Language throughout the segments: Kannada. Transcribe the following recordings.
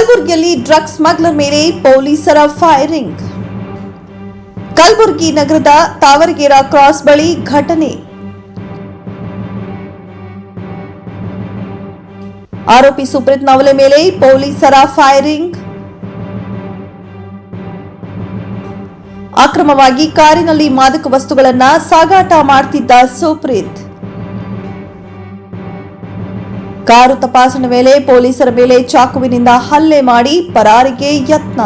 ಕಲಬುರಗಿಯಲ್ಲಿ ಡ್ರಗ್ಸ್ ಸ್ಮಗ್ಲರ್ ಮೇಲೆ ಪೊಲೀಸರ ಫೈರಿಂಗ್. ಕಲಬುರಗಿ ನಗರದ ತಾವರಗೆರೆ ಕ್ರಾಸ್ ಬಳಿ ಘಟನೆ. ಆರೋಪಿ ಸುಪ್ರೀತ್ ನವಲೆ ಮೇಲೆ ಪೊಲೀಸರ ಫೈರಿಂಗ್. ಅಕ್ರಮವಾಗಿ ಕಾರಿನಲ್ಲಿ ಮಾದಕ ವಸ್ತುಗಳನ್ನು ಸಾಗಾಟ ಮಾಡುತ್ತಿದ್ದ ಸುಪ್ರೀತ್. ಕಾರು ತಪಾಸಣೆ ವೇಳೆ ಪೊಲೀಸರ ಮೇಲೆ ಚಾಕುವಿನಿಂದ ಹಲ್ಲೆ ಮಾಡಿ ಪರಾರಿಗೆ ಯತ್ನ.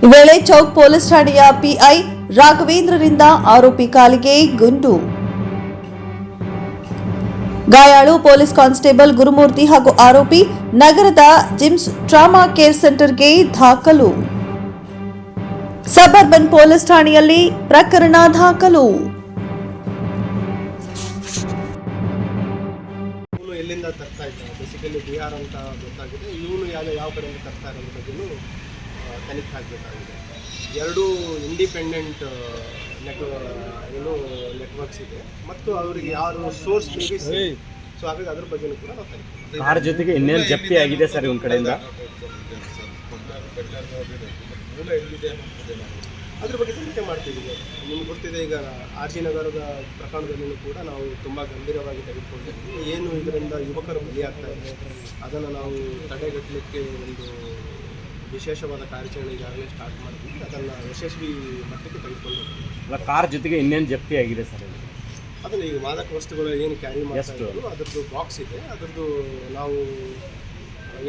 ಈ ವೇಳೆ ಚೌಕ್ ಪೊಲೀಸ್ ಠಾಣೆಯ ಪಿಐ ರಾಘವೇಂದ್ರರಿಂದ ಆರೋಪಿ ಕಾಲಿಗೆ ಗುಂಡು. ಗಾಯಾಳು ಪೊಲೀಸ್ ಕಾನ್ಸ್ಟೇಬಲ್ ಗುರುಮೂರ್ತಿ ಹಾಗೂ ಆರೋಪಿ ನಗರದ ಜಿಮ್ಸ್ ಟ್ರಾಮಾ ಕೇರ್ ಸೆಂಟರ್ಗೆ ದಾಖಲು. ಸಬರ್ಬನ್ ಪೊಲೀಸ್ ಠಾಣೆಯಲ್ಲಿ ಪ್ರಕರಣ ದಾಖಲು. ಎಲ್ಲಿಂದ ತರ್ತಾ ಇದ್ದಾರೆ, ಬೇಸಿಕಲಿ ಬಿಹಾರ್ ಅಂತ ಗೊತ್ತಾಗಿದೆ. ಇವನು ಯಾವ ಕಡೆಯಿಂದ ತರ್ತಾ ಇರೋದ್ರ ಬಗ್ಗೆಯೂ ತನಿಖೆ ಆಗಬೇಕಾಗಿದೆ. ಎರಡೂ ಇಂಡಿಪೆಂಡೆಂಟ್ ನೆಟ್ವರ್ಕ್ಸ್ ಇದೆ ಮತ್ತು ಅವರಿಗೆ ಯಾರು ಸೋರ್ಸ್ ಬೇಕಿದೆ, ಸೊ ಹಾಗಾಗಿ ಅದ್ರ ಬಗ್ಗೆಯೂ ಕೂಡ ನಾವು ತನಿಖೆ. ಕಾರ್ ಜೊತೆಗೆ ಇನ್ನೇನು ಜಪ್ತಿ ಆಗಿದೆ ಸರ್ ಒಂದು ಕಡೆಯಿಂದ? ಅದ್ರ ಬಗ್ಗೆ ತನಿಖೆ ಮಾಡ್ತಿದ್ದೀವಿ. ನಿಮ್ಗೆ ಗೊತ್ತಿದೆ, ಈಗ ಆರ್ ಜಿ ನಗರದ ಪ್ರಕರಣದಲ್ಲೂ ಕೂಡ ನಾವು ತುಂಬ ಗಂಭೀರವಾಗಿ ತೆಗೆದುಕೊಂಡಿದ್ದೀವಿ. ಏನು ಇದರಿಂದ ಯುವಕರು ಬಲಿಯಾಗ್ತಾ ಇದೆ, ಅದನ್ನು ನಾವು ತಡೆಗಟ್ಟಲಿಕ್ಕೆ ಒಂದು ವಿಶೇಷವಾದ ಕಾರ್ಯಾಚರಣೆ ಈಗಾಗಲೇ ಸ್ಟಾರ್ಟ್ ಮಾಡಿದ್ವಿ. ಅದನ್ನು ಯಶಸ್ವಿ ಮಟ್ಟಕ್ಕೆ ತೆಗೆದುಕೊಂಡು ಕಾರ್ ಜೊತೆಗೆ ಇನ್ನೇನು ಜಪ್ತಿ ಆಗಿದೆ ಸರ್? ಅದನ್ನು ಈಗ ಮಾದಕ ವಸ್ತುಗಳು ಏನು ಕ್ಯಾರಿ ಮಾಡ್ತಿದ್ರು ಅದರದ್ದು ಬಾಕ್ಸ್ ಇದೆ. ಅದರದ್ದು ನಾವು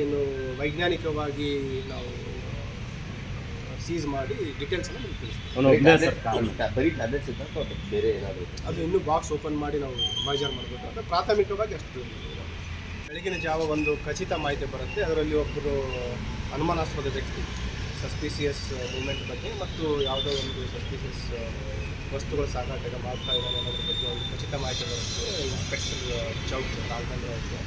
ಏನು ವೈಜ್ಞಾನಿಕವಾಗಿ ನಾವು ಸೀಸ್ ಮಾಡಿ ಡೀಟೇಲ್ಸ್ ಅನ್ನು ಬೇರೆ ಏನಾದರೂ ಅದು ಇನ್ನೂ ಬಾಕ್ಸ್ ಓಪನ್ ಮಾಡಿ ನಾವು ಮೈಜರ್ ಮಾಡಬೇಕು ಅಂತ ಪ್ರಾಥಮಿಕವಾಗಿ ಅಷ್ಟು. ಬೆಳಗಿನ ಜಾವ ಒಂದು ಖಚಿತ ಮಾಹಿತಿ ಬರುತ್ತೆ. ಅದರಲ್ಲಿ ಒಬ್ಬರು ಅನುಮಾನಾಸ್ಪದ ವ್ಯಕ್ತಿ ಸಸ್ಪಿಸಿಯಸ್ ಮೂವ್ಮೆಂಟ್ ಬಗ್ಗೆ ಮತ್ತು ಯಾವುದೋ ಒಂದು ಸಸ್ಪಿಸಿಯಸ್ ವಸ್ತುಗಳ ಸಾಗಾಟ ಮಾಡ್ತಾ ಇದ್ದಾರೆ ಅನ್ನೋದ್ರ ಬಗ್ಗೆ ಒಂದು ಖಚಿತ ಮಾಹಿತಿ ಬರುತ್ತೆ. ಇನ್ಸ್ಪೆಕ್ಟರ್ ಚೌಕ್ ರಾಘವೇಂದ್ರ ಅವ್ರಿಗೆ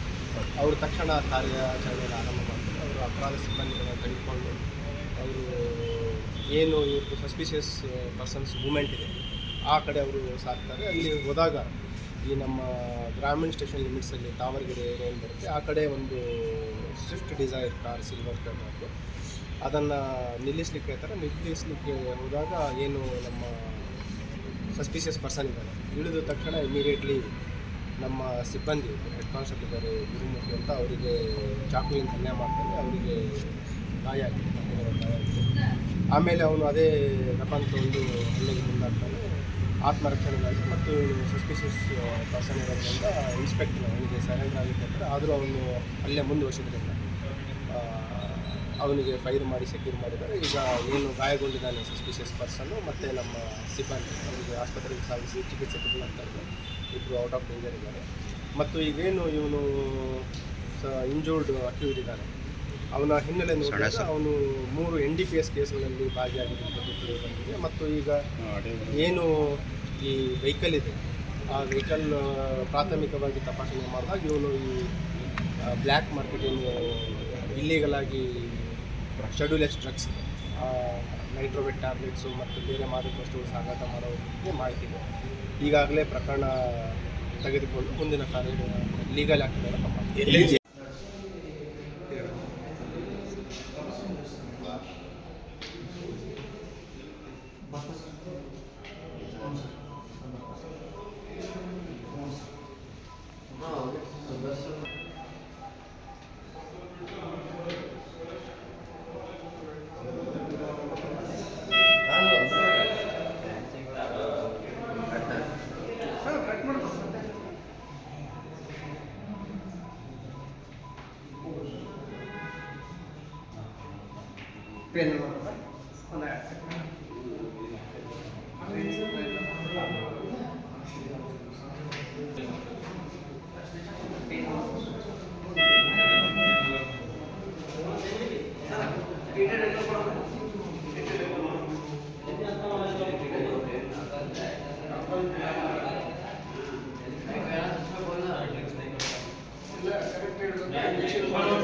ಅವರು ತಕ್ಷಣ ಕಾರ್ಯಾಚರಣೆಯನ್ನು ಆರಂಭ ಮಾಡ್ತಾರೆ. ಅವರು ಅಪರಾಧ ಸಿಬ್ಬಂದಿಗಳನ್ನು ತೆಗೆದುಕೊಂಡು ಅವರು ಏನು ಇವ್ರದ್ದು ಸಸ್ಪಿಷಿಯಸ್ ಪರ್ಸನ್ಸ್ ಮೂವ್ಮೆಂಟ್ ಇದೆ ಆ ಕಡೆ ಅವರು ಸಾಕ್ತಾರೆ. ಅಲ್ಲಿ ಹೋದಾಗ ಈ ನಮ್ಮ ಗ್ರಾಮೀಣ ಸ್ಟೇಷನ್ ಲಿಮಿಟ್ಸಲ್ಲಿ ತಾವರಗೆರೆ ಏನು ಬರುತ್ತೆ ಆ ಕಡೆ ಒಂದು ಸ್ವಿಫ್ಟ್ ಡಿಸೈರ್ ಕಾರ್ ಸಿಲ್ವರ್ ಕಲರ್ದು ಅದನ್ನು ನಿಲ್ಲಿಸಲಿಕ್ಕೆ ಹೋದಾಗ ಏನು ನಮ್ಮ ಸಸ್ಪಿಷಿಯಸ್ ಪರ್ಸನ್ ಇದ್ದಾರೆ ಇಳಿದ ತಕ್ಷಣ ಇಮಿಡಿಯೇಟ್ಲಿ ನಮ್ಮ ಸಿಬ್ಬಂದಿ ಹೆಡ್ ಕಾನ್ಸ್ಟೇಬಲ್ ಇದ್ದಾರೆ ಗುರುಮೂರ್ತಿ ಅಂತ ಅವರಿಗೆ ಚಾಕುವಿನ ಹಲ್ಲೆ ಮಾಡ್ತಾರೆ. ಅವರಿಗೆ ಗಾಯ ಆಗಿದೆ, ಗಾಯ ಆಗಿದೆ. ಆಮೇಲೆ ಅವನು ಅದೇ ವೆಪನ್ ತೊಗೊಂಡು ಹಲ್ಲೆಗೆ ಮುಂದಾಗ್ತಾನೆ ಆತ್ಮರಕ್ಷಣೆಗಾಗಿ. ಮತ್ತು ಸಸ್ಪಿಷಿಯಸ್ ಪರ್ಸನ್ ಇರೋದ್ರಿಂದ ಇನ್ಸ್ಪೆಕ್ಟರ್ ಅವನಿಗೆ ಸರೆಂಡರ್ ಆಗಿರ್ತಾರೆ. ಆದರೂ ಅವನು ಅಲ್ಲೇ ಮುಂದುವರಿಸಿದ್ರಿಂದ ಅವನಿಗೆ ಫೈರ್ ಮಾಡಿ ಸೆಕ್ಯೂರ್ ಮಾಡಿದ್ದಾರೆ. ಈಗ ಏನು ಗಾಯಗೊಂಡಿದ್ದಾನೆ ಸಸ್ಪಿಷಿಯಸ್ ಪರ್ಸನ್ನು ಮತ್ತು ನಮ್ಮ ಸಿಬ್ಬಂದಿ ಅವರಿಗೆ ಆಸ್ಪತ್ರೆಗೆ ಸಾಗಿಸಿ ಚಿಕಿತ್ಸೆ ಕೊಡಲಾಗ್ತಾ ಇದೆ. ಇಬ್ಬರು ಔಟ್ ಆಫ್ ಡೇಂಜರ್ ಇದ್ದಾರೆ. ಮತ್ತು ಈಗೇನು ಇವನು ಇಂಜೂರ್ಡ್ ಅಕ್ಯೂಡ್ ಇದ್ದಾನೆ ಅವನ ಹಿನ್ನೆಲೆ ನೋಡಿದಾಗ ಅವನು 3 NDPS ಕೇಸ್ಗಳಲ್ಲಿ ಭಾಗಿಯಾಗಿರುವಂಥದ್ದು ಬಂದಿದೆ. ಮತ್ತು ಈಗ ಏನು ಈ ವೆಹಿಕಲ್ ಇದೆ ಆ ವೆಹಿಕಲ್ ಪ್ರಾಥಮಿಕವಾಗಿ ತಪಾಸಣೆ ಮಾಡಿದಾಗ ಇವನು ಈ ಬ್ಲ್ಯಾಕ್ ಮಾರ್ಕೆಟ್ ಏನು ಇಲ್ಲೀಗಲ್ ಆಗಿ ಶೆಡ್ಯೂಲೆಸ್ ಡ್ರಗ್ಸ್ ನೈಟ್ರೋವೆಟ್ ಟ್ಯಾಬ್ಲೆಟ್ಸು ಮತ್ತು ಬೇರೆ ಮಾದಕ ವಸ್ತುಗಳು ಸಾಗಾಟ ಮಾಡೋದಕ್ಕೆ ಮಾಹಿತಿ ಇದೆ. ಈಗಾಗಲೇ ಪ್ರಕರಣ ತೆಗೆದುಕೊಂಡು ಮುಂದಿನ ಕಾರ್ಯ ಲೀಗಲ್ ಆ್ಯಕ್ಟ್